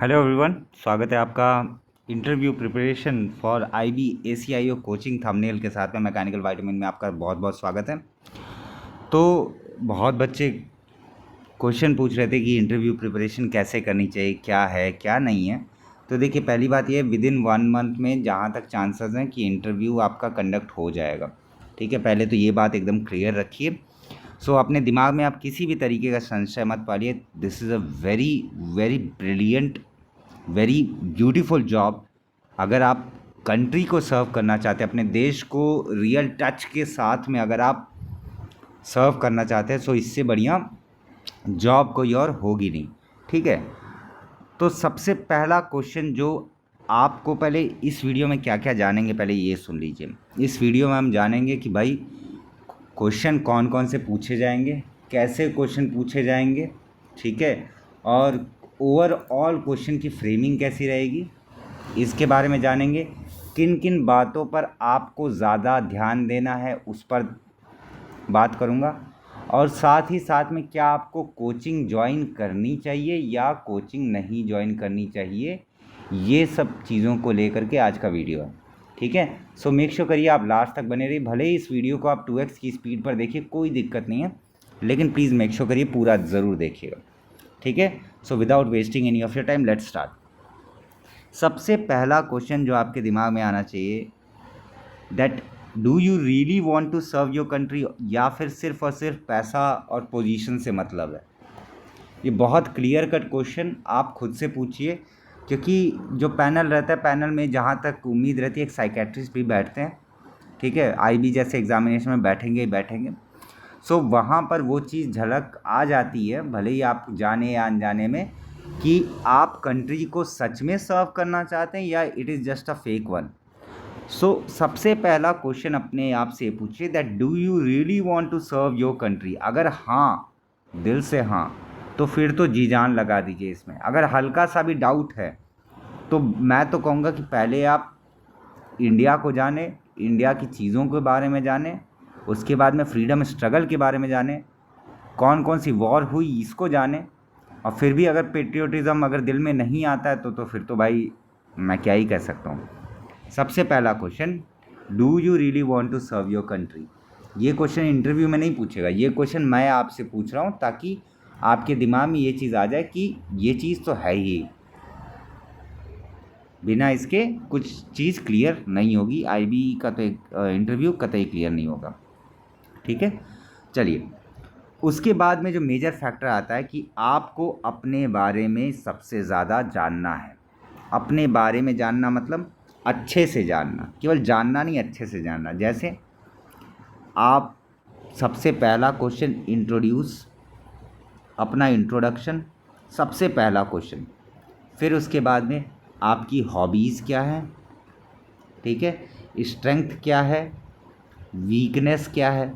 Hello everyone, स्वागत है आपका interview preparation for IB ACIO coaching thumbnail के साथ में मैकेनिकल वाइटामिन में आपका बहुत बहुत स्वागत है। तो बहुत बच्चे क्वेश्चन पूछ रहे थे कि इंटरव्यू प्रिपरेशन कैसे करनी चाहिए, क्या है क्या नहीं है। तो देखिए, पहली बात ये, विद इन 1 मंथ में जहाँ तक चांसेस हैं कि इंटरव्यू आपका कंडक्ट हो जाएगा। ठीक है, पहले तो ये बात एकदम क्लियर रखिए। सो अपने दिमाग में आप किसी भी तरीके का संशय मत पालिए। This is a very very brilliant, very beautiful job. अगर आप कंट्री को सर्व करना चाहते हैं, अपने देश को रियल टच के साथ में अगर आप सर्व करना चाहते हैं, सो इससे बढ़िया जॉब कोई और होगी नहीं। ठीक है, तो सबसे पहला क्वेश्चन जो आपको, पहले इस वीडियो में क्या क्या जानेंगे पहले ये सुन लीजिए। इस वीडियो में हम जानेंगे कि भाई क्वेश्चन कौन कौन से पूछे जाएंगे, कैसे क्वेश्चन पूछे जाएंगे, ठीक है, और ओवरऑल क्वेश्चन की फ्रेमिंग कैसी रहेगी, इसके बारे में जानेंगे। किन किन बातों पर आपको ज़्यादा ध्यान देना है उस पर बात करूँगा, और साथ ही साथ में क्या आपको कोचिंग ज्वाइन करनी चाहिए या कोचिंग नहीं ज्वाइन करनी चाहिए, ये सब चीज़ों को लेकर के आज का वीडियो है। ठीक है, सो मेक श्योर करिए आप लास्ट तक बने रहिए। भले ही इस वीडियो को आप 2x की स्पीड पर देखिए, कोई दिक्कत नहीं है, लेकिन प्लीज़ मेक श्योर करिए पूरा ज़रूर देखिएगा। ठीक है, so without wasting any of your time let's start. सबसे पहला क्वेश्चन जो आपके दिमाग में आना चाहिए, that do you really want to serve your country, या फिर सिर्फ और सिर्फ पैसा और पोजीशन से मतलब है। ये बहुत क्लियर कट क्वेश्चन आप खुद से पूछिए, क्योंकि जो पैनल रहता है, पैनल में जहाँ तक उम्मीद रहती है एक साइकेट्रिस्ट भी बैठते हैं। ठीक है, आईबी जैसे एग्जामिनेशन में बैठेंगे ही बैठेंगे। सो वहाँ पर वो चीज़ झलक आ जाती है, भले ही आप जाने या अनजाने में, कि आप कंट्री को सच में सर्व करना चाहते हैं या it is just a fake one. So सबसे पहला क्वेश्चन अपने आप से पूछिए, that do you really want to serve your country. अगर हाँ, दिल से हाँ, तो फिर तो जी जान लगा दीजिए इसमें। अगर हल्का सा भी डाउट है तो मैं तो कहूँगा कि पहले आप इंडिया को जाने, इंडिया की चीज़ों के बारे में जाने, उसके बाद में फ्रीडम स्ट्रगल के बारे में जाने, कौन कौन सी वॉर हुई इसको जाने, और फिर भी अगर पेट्रियोटिज़म अगर दिल में नहीं आता है तो फिर तो भाई मैं क्या ही कह सकता हूँ। सबसे पहला question, do you really want to serve your country. ये क्वेश्चन इंटरव्यू में नहीं पूछेगा, ये क्वेश्चन मैं आपसे पूछ रहा हूँ ताकि आपके दिमाग में ये चीज़ आ जाए कि ये चीज़ तो है ही, बिना इसके कुछ चीज़ क्लियर नहीं होगी। आईबी का तो एक इंटरव्यू कतई क्लियर नहीं होगा। ठीक है, चलिए, उसके बाद में जो मेजर फैक्टर आता है कि आपको अपने बारे में सबसे ज़्यादा जानना है। अपने बारे में जानना मतलब अच्छे से जानना, केवल जानना नहीं, अच्छे से जानना। जैसे आप, सबसे पहला क्वेश्चन इंट्रोड्यूस, अपना इंट्रोडक्शन, सबसे पहला क्वेश्चन। फिर उसके बाद में आपकी हॉबीज़ क्या है, ठीक है, स्ट्रेंथ क्या है, वीकनेस क्या है।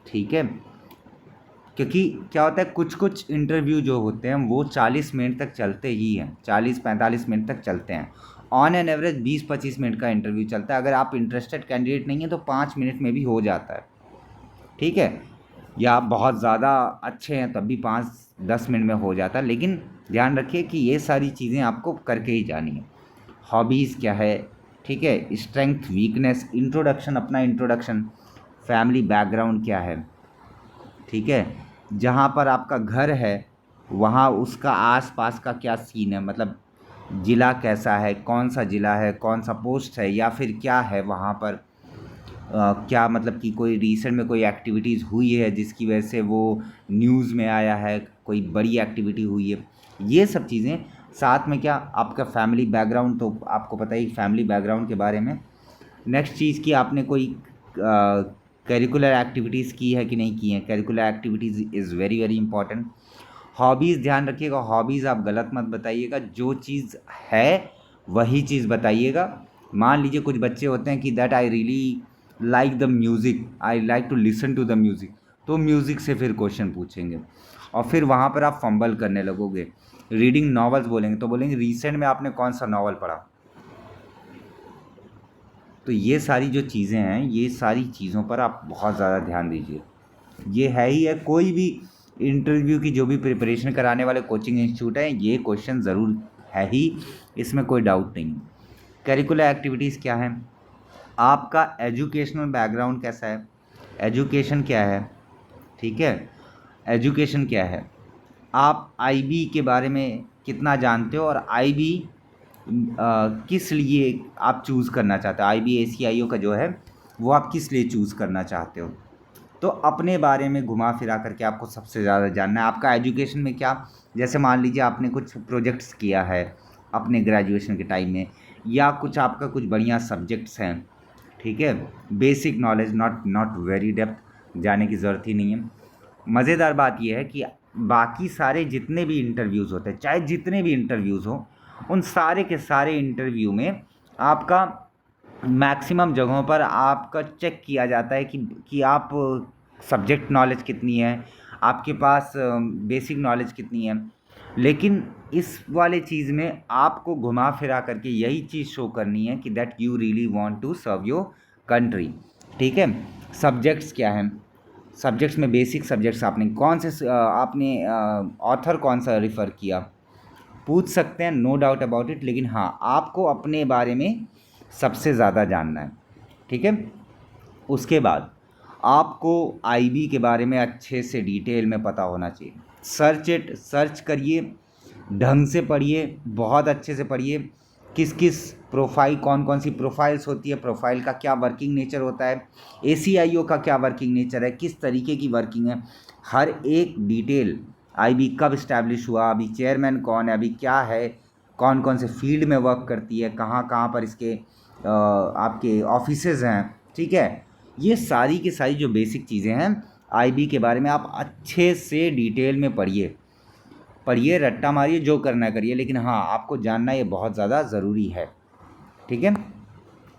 ठीक है, क्योंकि क्या होता है, कुछ कुछ इंटरव्यू जो होते हैं वो 40 मिनट तक चलते ही हैं, 40-45 मिनट तक चलते हैं। ऑन एन एवरेज 20-25 मिनट का इंटरव्यू चलता है। अगर आप इंटरेस्टेड कैंडिडेट नहीं है तो 5 मिनट में भी हो जाता है। ठीक है, या आप बहुत ज़्यादा अच्छे हैं तब भी 5-10 मिनट में हो जाता है। लेकिन ध्यान रखिए कि ये सारी चीज़ें आपको करके ही जानी है। हॉबीज़ क्या है, ठीक है, स्ट्रेंथ, वीकनेस, इंट्रोडक्शन, अपना इंट्रोडक्शन, फैमिली बैकग्राउंड क्या है, ठीक है, जहाँ पर आपका घर है वहाँ उसका आसपास का क्या सीन है, मतलब ज़िला कैसा है, कौन सा ज़िला है, कौन सा पोस्ट है, या फिर क्या है वहाँ पर, क्या मतलब कि कोई रिसेंट में कोई एक्टिविटीज़ हुई है जिसकी वजह से वो न्यूज़ में आया है, कोई बड़ी एक्टिविटी हुई है, ये सब चीज़ें। साथ में क्या, आपका फैमिली बैकग्राउंड, तो आपको पता ही फैमिली बैकग्राउंड के बारे में। नेक्स्ट चीज़ कि आपने कोई करिकुलर एक्टिविटीज़ की है कि नहीं की हैं। Curricular activities is very very important. Hobbies ध्यान रखिएगा, हॉबीज़ आप गलत मत बताइएगा, जो चीज़ है वही चीज़ बताइएगा। मान लीजिए कुछ बच्चे होते हैं कि that I really like the music, I like to listen to the music, तो म्यूज़िक से फिर क्वेश्चन पूछेंगे और फिर वहाँ पर आप फंबल करने लगोगे। रीडिंग नॉवेल्स बोलेंगे तो बोलेंगे रिसेंट में आपने कौन सा नॉवल पढ़ा। तो ये सारी जो चीज़ें हैं, ये सारी चीज़ों पर आप बहुत ज़्यादा ध्यान दीजिए। ये है ही है, कोई भी इंटरव्यू की जो भी प्रिपरेशन कराने वाले कोचिंग इंस्टीट्यूट हैं, ये क्वेश्चन ज़रूर है ही, इसमें कोई डाउट नहीं। करिकुलर एक्टिविटीज़ क्या हैं, आपका एजुकेशनल बैकग्राउंड कैसा है, एजुकेशन क्या है, ठीक है, एजुकेशन क्या है, आप आईबी के बारे में कितना जानते हो, और आईबी किस लिए आप चूज़ करना चाहते हो, आईबी एसीआईओ का जो है वो आप किस लिए चूज़ करना चाहते हो। तो अपने बारे में घुमा फिरा करके आपको सबसे ज़्यादा जानना है। आपका एजुकेशन में क्या, जैसे मान लीजिए आपने कुछ प्रोजेक्ट्स किया है अपने ग्रेजुएशन के टाइम में, या कुछ आपका कुछ बढ़िया सब्जेक्ट्स हैं, ठीक है, basic knowledge, not very depth, जाने की ज़रूरत ही नहीं है। मज़ेदार बात यह है कि बाकी सारे जितने भी इंटरव्यूज़ होते हैं, चाहे जितने भी इंटरव्यूज़ हो, उन सारे के सारे इंटरव्यू में आपका मैक्सिमम जगहों पर आपका चेक किया जाता है कि आप सब्जेक्ट नॉलेज कितनी है, आपके पास बेसिक नॉलेज कितनी है। लेकिन इस वाले चीज़ में आपको घुमा फिरा करके यही चीज़ शो करनी है कि that you really want to serve your country, ठीक है। सब्जेक्ट्स क्या हैं, सब्जेक्ट्स में बेसिक सब्जेक्ट्स आपने कौन से आपने ऑथर कौन सा रिफ़र किया, पूछ सकते हैं, नो डाउट अबाउट इट। लेकिन हाँ, आपको अपने बारे में सबसे ज़्यादा जानना है, ठीक है। उसके बाद आपको आईबी के बारे में अच्छे से डिटेल में पता होना चाहिए। सर्च करिए, ढंग से पढ़िए, बहुत अच्छे से पढ़िए, किस किस प्रोफाइल, कौन कौन सी प्रोफाइल्स होती है, प्रोफाइल का क्या वर्किंग नेचर होता है, एसीआईओ का क्या वर्किंग नेचर है, किस तरीके की वर्किंग है, हर एक डिटेल, आईबी कब इस्टेब्लिश हुआ, अभी चेयरमैन कौन है, अभी क्या है, कौन कौन से फील्ड में वर्क करती है, कहाँ कहाँ पर इसके आपके ऑफिसेज हैं, ठीक है। ये सारी की सारी जो बेसिक चीज़ें हैं आईबी के बारे में आप अच्छे से डिटेल में पढ़िए, रट्टा मारिए, जो करना करिए, लेकिन हाँ, आपको जानना ये बहुत ज़्यादा ज़रूरी है, ठीक है।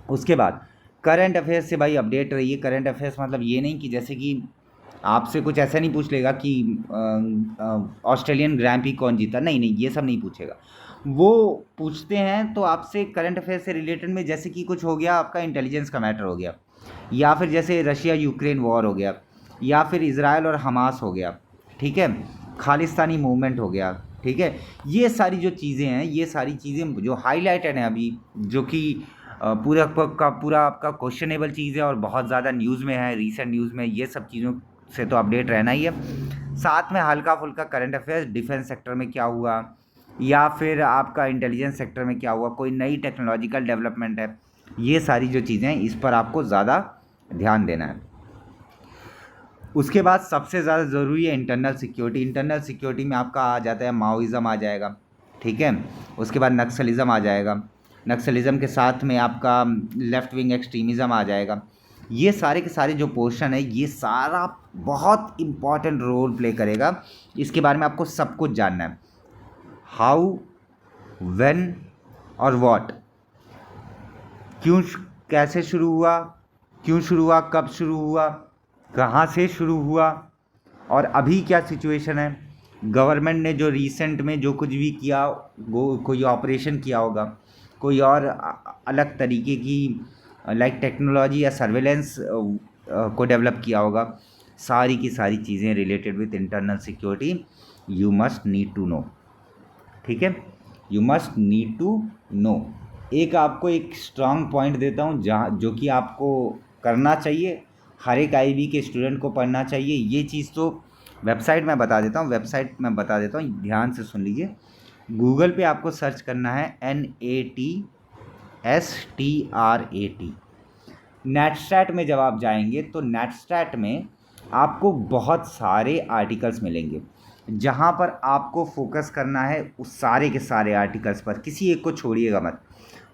उसके बाद करंट अफेयर्स से भाई अपडेट रहिए। करंट अफेयर्स मतलब ये नहीं कि जैसे कि आपसे कुछ ऐसा नहीं पूछ लेगा कि ऑस्ट्रेलियन ग्रैंड प्री कौन जीता, नहीं, ये सब नहीं पूछेगा। वो पूछते हैं तो आपसे करंट अफेयर से रिलेटेड में, जैसे कि कुछ हो गया आपका इंटेलिजेंस का मैटर हो गया, या फिर जैसे रशिया यूक्रेन वॉर हो गया, या फिर इज़राइल और हमास हो गया, ठीक है, खालिस्तानी मूवमेंट हो गया, ठीक है। ये सारी जो चीज़ें हैं, ये सारी चीज़ें जो हाईलाइटेड हैं अभी, जो कि पूरा का पूरा आपका क्वेश्चनेबल चीज़ है और बहुत ज़्यादा न्यूज़ में है, रीसेंट न्यूज़ में, ये सब चीज़ों से तो अपडेट रहना ही है। साथ में हल्का फुल्का करंट अफेयर्स, डिफेंस सेक्टर में क्या हुआ, या फिर आपका इंटेलिजेंस सेक्टर में क्या हुआ, कोई नई टेक्नोलॉजिकल डेवलपमेंट है, ये सारी जो चीज़ें हैं इस पर आपको ज़्यादा ध्यान देना है। उसके बाद सबसे ज़्यादा ज़रूरी है इंटरनल सिक्योरिटी। इंटरनल सिक्योरिटी में आपका आ जाता है माओइज़म आ जाएगा, ठीक है। उसके बाद नक्सलिज़म आ जाएगा, नक्सलिज़म के साथ में आपका लेफ़्ट विंग एक्सट्रीमिज़म आ जाएगा। ये सारे के सारे जो पोर्शन है, ये सारा बहुत इम्पॉर्टेंट रोल प्ले करेगा। इसके बारे में आपको सब कुछ जानना है, हाउ, व्हेन और व्हाट, क्यों, कैसे शुरू हुआ, क्यों शुरू हुआ, कब शुरू हुआ, कहाँ से शुरू हुआ, और अभी क्या सिचुएशन है। गवर्नमेंट ने जो रिसेंट में जो कुछ भी किया, वो कोई ऑपरेशन किया होगा, कोई और अलग तरीके की लाइक टेक्नोलॉजी या सर्वेलेंस को डेवलप किया होगा, सारी की सारी चीज़ें related with internal security you must need to know, ठीक है, you must need to know. एक आपको एक स्ट्रांग पॉइंट देता हूँ जहाँ, जो कि आपको करना चाहिए, हर एक आईबी के स्टूडेंट को पढ़ना चाहिए। ये चीज़ तो वेबसाइट में बता देता हूँ, ध्यान से सुन लीजिए। गूगल पे आपको सर्च करना है NATSTRAT। नेटस्टैट में जब आप जाएंगे तो नेटस्टैट में आपको बहुत सारे आर्टिकल्स मिलेंगे, जहाँ पर आपको फोकस करना है उस सारे के सारे आर्टिकल्स पर, किसी एक को छोड़िएगा मत।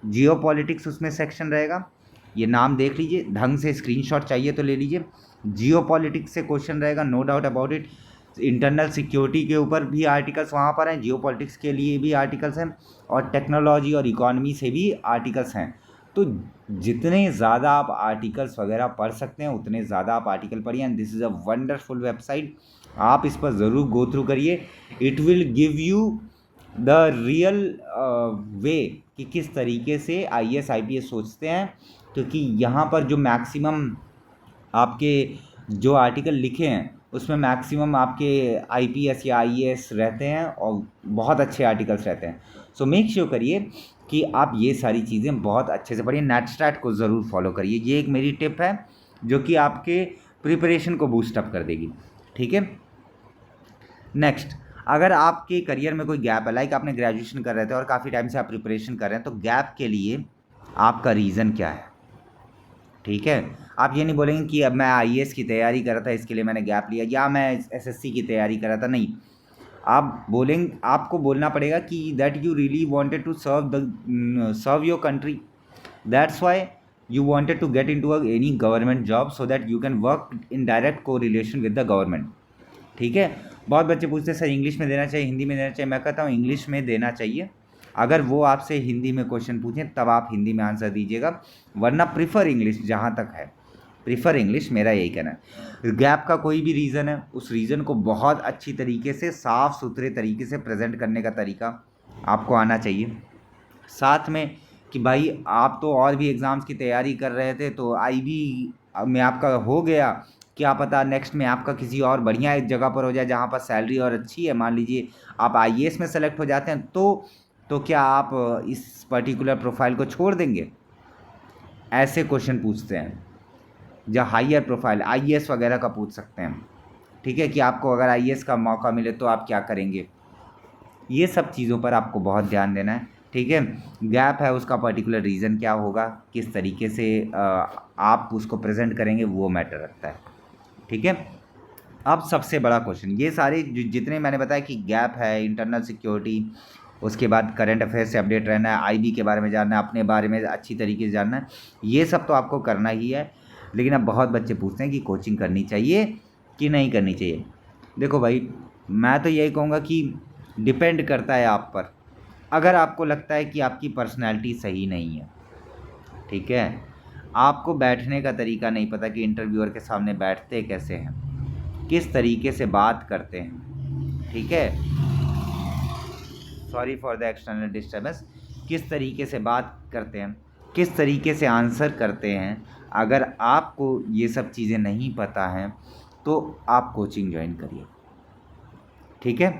जियोपॉलिटिक्स उसमें सेक्शन रहेगा, ये नाम देख लीजिए, ढंग से स्क्रीनशॉट चाहिए तो ले लीजिए। जियोपॉलिटिक्स से क्वेश्चन रहेगा, no doubt about it. Internal security के ऊपर भी आर्टिकल्स वहाँ पर हैं, जियोपॉलिटिक्स के लिए भी आर्टिकल्स हैं, और टेक्नोलॉजी और इकॉनमी से भी आर्टिकल्स हैं। तो जितने ज़्यादा आप आर्टिकल्स वगैरह पढ़ सकते हैं उतने ज़्यादा आप आर्टिकल पढ़िए, and this is a wonderful website. आप इस पर ज़रूर गो थ्रू करिए, it will give you the real way कि किस तरीके से IAS IPS सोचते हैं, क्योंकि यहाँ पर जो मैक्सिमम आपके जो आर्टिकल लिखे हैं उसमें मैक्सिमम आपके आईपीएस या आईएएस रहते हैं और बहुत अच्छे आर्टिकल्स रहते हैं। सो मेक श्योर करिए कि आप ये सारी चीज़ें बहुत अच्छे से पढ़िए। नेटस्टैट को ज़रूर फॉलो करिए, ये एक मेरी टिप है जो कि आपके प्रिपरेशन को बूस्टअप कर देगी। ठीक है। नेक्स्ट, अगर आपके करियर में कोई गैप है, लाइक आपने ग्रेजुएशन कर रहे थे और काफ़ी टाइम से आप प्रिपरेशन कर रहे हैं, तो गैप के लिए आपका रीज़न क्या है? ठीक है। आप ये नहीं बोलेंगे कि अब मैं आईएएस की तैयारी कर रहा था इसके लिए मैंने गैप लिया, या मैं एसएससी की तैयारी कर रहा था। नहीं, आप बोलेंगे, आपको बोलना पड़ेगा कि that you really wanted to serve your country, that's why you wanted to get into any government job so that you can work in direct correlation with the government। ठीक है। बहुत बच्चे पूछते हैं सर इंग्लिश में देना चाहिए, हिंदी में देना चाहिए। मैं कहता हूँ इंग्लिश में देना चाहिए। अगर वो आपसे हिंदी में क्वेश्चन पूछें तब आप हिंदी में आंसर दीजिएगा, वरना प्रीफर इंग्लिश। जहाँ तक है प्रीफर इंग्लिश, मेरा यही कहना है। गैप का कोई भी रीज़न है, उस रीज़न को बहुत अच्छी तरीके से, साफ़ सुथरे तरीके से प्रेजेंट करने का तरीका आपको आना चाहिए। साथ में कि भाई आप तो और भी एग्ज़ाम्स की तैयारी कर रहे थे, तो आईबी में आपका हो गया, क्या पता नेक्स्ट में आपका किसी और बढ़िया एक जगह पर हो जाए जहाँ पर सैलरी और अच्छी है। मान लीजिए आप आईएएस में सेलेक्ट हो जाते हैं, तो क्या आप इस पर्टिकुलर प्रोफाइल को छोड़ देंगे? ऐसे क्वेश्चन पूछते हैं। जो हायर प्रोफाइल आईएएस वगैरह का पूछ सकते हैं। ठीक है, कि आपको अगर आईएएस का मौका मिले तो आप क्या करेंगे? ये सब चीज़ों पर आपको बहुत ध्यान देना है। ठीक है। गैप है, उसका पर्टिकुलर रीज़न क्या होगा, किस तरीके से आप उसको प्रेजेंट करेंगे, वो मैटर रखता है। ठीक है। अब सबसे बड़ा क्वेश्चन, ये सारे जितने मैंने बताया कि गैप है, इंटरनल सिक्योरिटी, उसके बाद करंट अफेयर से अपडेट रहना है, आईबी के बारे में जानना है, अपने बारे में अच्छी तरीके से जानना है, ये सब तो आपको करना ही है। लेकिन अब बहुत बच्चे पूछते हैं कि कोचिंग करनी चाहिए कि नहीं करनी चाहिए। देखो भाई, मैं तो यही कहूँगा कि डिपेंड करता है आप पर। अगर आपको लगता है कि आपकी पर्सनैलिटी सही नहीं है, ठीक है, आपको बैठने का तरीका नहीं पता कि इंटरव्यूअर के सामने बैठते कैसे हैं, किस तरीके से बात करते हैं, ठीक है, sorry for the external disturbance, किस तरीके से बात करते हैं, किस तरीके से आंसर करते हैं, अगर आपको ये सब चीज़ें नहीं पता हैं तो आप कोचिंग ज्वाइन करिए। ठीक है।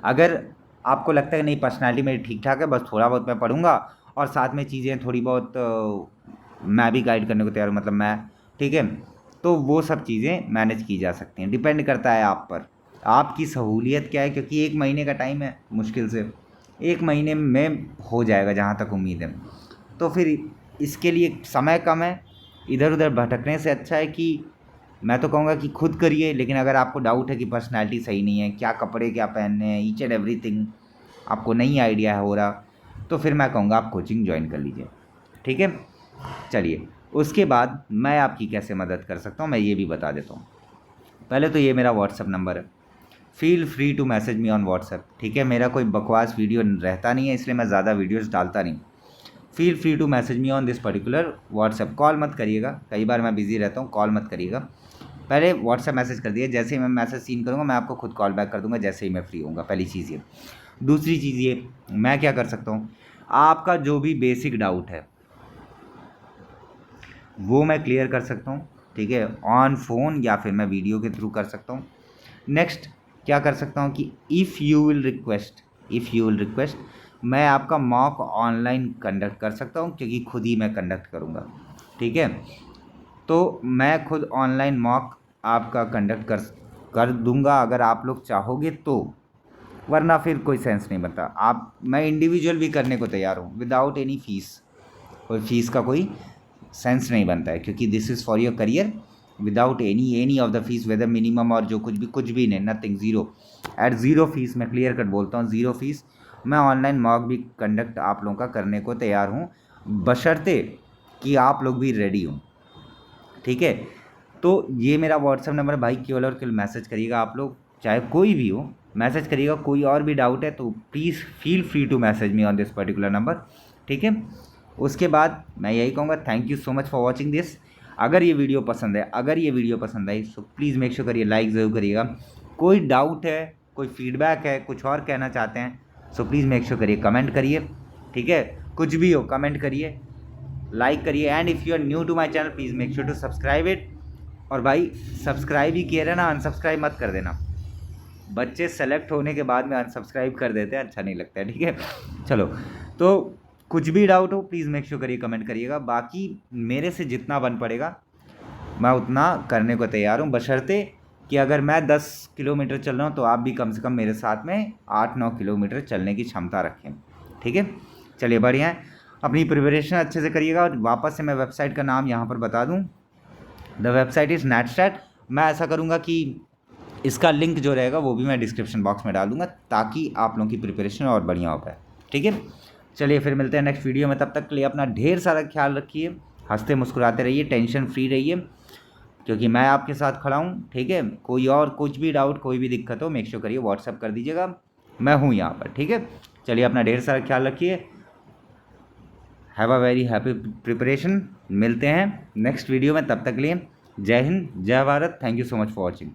अगर आपको लगता है नहीं पर्सनालिटी मेरी ठीक ठाक है, बस थोड़ा बहुत मैं पढ़ूंगा और साथ में चीज़ें थोड़ी बहुत मैं भी गाइड करने को तैयार हूँ, मतलब मैं, ठीक है, तो वो सब चीज़ें मैनेज की जा सकती हैं। डिपेंड करता है आप पर, आपकी सहूलियत क्या है, क्योंकि 1 महीने का टाइम है, मुश्किल से 1 महीने में हो जाएगा जहाँ तक उम्मीद है। तो फिर इसके लिए समय कम है, इधर उधर भटकने से अच्छा है कि मैं तो कहूँगा कि खुद करिए। लेकिन अगर आपको डाउट है कि पर्सनैलिटी सही नहीं है, क्या कपड़े क्या पहनने हैं, ईच एंड एवरीथिंग आपको नहीं आइडिया हो रहा, तो फिर मैं कहूँगा आप कोचिंग ज्वाइन कर लीजिए। ठीक है। चलिए, उसके बाद मैं आपकी कैसे मदद कर सकता हूँ मैं ये भी बता देता हूँ। पहले तो ये मेरा व्हाट्सअप नंबर है, feel free to message me on WhatsApp. ठीक है। मेरा कोई बकवास वीडियो रहता नहीं है, इसलिए मैं ज़्यादा वीडियोज़ डालता नहीं। Feel free to message me on this particular WhatsApp. Call मत करिएगा, कई बार मैं बिज़ी रहता हूँ, कॉल मत करिएगा। पहले व्हाट्सएप मैसेज कर दिए, जैसे ही मैं मैसेज सीन करूँगा मैं आपको खुद कॉल बैक कर दूँगा जैसे ही मैं फ्री होऊंगा। पहली चीज़ ये। दूसरी चीज़ ये, मैं क्या कर सकता हूँ, आपका जो भी बेसिक डाउट है वो मैं क्लियर कर सकता हूँ। ठीक है, ऑन फ़ोन या फिर मैं वीडियो के थ्रू कर सकता हूँ। नेक्स्ट क्या कर सकता हूँ कि इफ़ यू विल रिक्वेस्ट मैं आपका मॉक ऑनलाइन कंडक्ट कर सकता हूँ, क्योंकि खुद ही मैं कंडक्ट करूँगा। ठीक है। तो मैं खुद ऑनलाइन मॉक आपका कंडक्ट कर दूँगा अगर आप लोग चाहोगे तो, वरना फिर कोई सेंस नहीं बनता। मैं इंडिविजुअल भी करने को तैयार हूँ विदाउट एनी फीस। कोई फीस का कोई सेंस नहीं बनता है, क्योंकि this is for your career. Without any of the fees, whether minimum और जो कुछ भी नहीं, nothing, zero, at zero fees. मैं क्लियर कट बोलता हूँ, ज़ीरो फीस मैं ऑनलाइन मॉक भी कंडक्ट आप लोगों का करने को तैयार हूँ, बशर्ते कि आप लोग भी रेडी हों। ठीक है। तो ये मेरा व्हाट्सएप नंबर, भाई केवल और केवल मैसेज करिएगा। आप लोग चाहे कोई भी हो मैसेज करिएगा। कोई और भी डाउट है तो please feel free to message me on this particular number. ठीक है। उसके बाद मैं यही कहूँगा, thank you so much for watching this. अगर ये वीडियो पसंद आई तो प्लीज़ मेक श्योर करिए, लाइक ज़रूर करिएगा। कोई डाउट है, कोई फीडबैक है, कुछ और कहना चाहते हैं, सो प्लीज़ मेक श्योर करिए, कमेंट करिए। ठीक है, कुछ भी हो कमेंट करिए, लाइक करिए। And if you are new to my channel please make sure to subscribe it. और भाई सब्सक्राइब ही किए रहना, अनसब्सक्राइब मत कर देना। बच्चे सेलेक्ट होने के बाद में अनसब्सक्राइब कर देते हैं, अच्छा नहीं लगता है, ठीक है। चलो, तो कुछ भी डाउट हो प्लीज़ मेक श्योर करिए, कमेंट करिएगा। बाकी मेरे से जितना बन पड़ेगा मैं उतना करने को तैयार हूँ, बशर्ते कि अगर मैं 10 किलोमीटर चल रहा हूँ तो आप भी कम से कम मेरे साथ में 8-9 किलोमीटर चलने की क्षमता रखें, ठीक है। चलिए बढ़िया है, अपनी प्रिपरेशन अच्छे से करिएगा। और वापस से मैं वेबसाइट का नाम यहाँ पर बता दूँ, द वेबसाइट इज़ नेटस्टैट। मैं ऐसा करूँगा कि इसका लिंक जो रहेगा वो भी मैं डिस्क्रिप्शन बॉक्स में डाल दूँगा, ताकि आप लोगों की प्रिपरेशन और बढ़िया हो पाए, ठीक है। चलिए फिर मिलते हैं नेक्स्ट वीडियो में, तब तक के लिए अपना ढेर सारा ख्याल रखिए, हंसते मुस्कुराते रहिए, टेंशन फ्री रहिए, क्योंकि मैं आपके साथ खड़ा हूँ, ठीक है। कोई और कुछ भी डाउट, कोई भी दिक्कत हो मेक श्योर करिए व्हाट्सअप कर दीजिएगा, मैं हूँ यहाँ पर, ठीक है। चलिए अपना ढेर सारा ख्याल रखिए, have a very happy preparation. मिलते हैं नेक्स्ट वीडियो में, तब तक के लिए जय हिंद, जय Bharat, thank you so much for watching.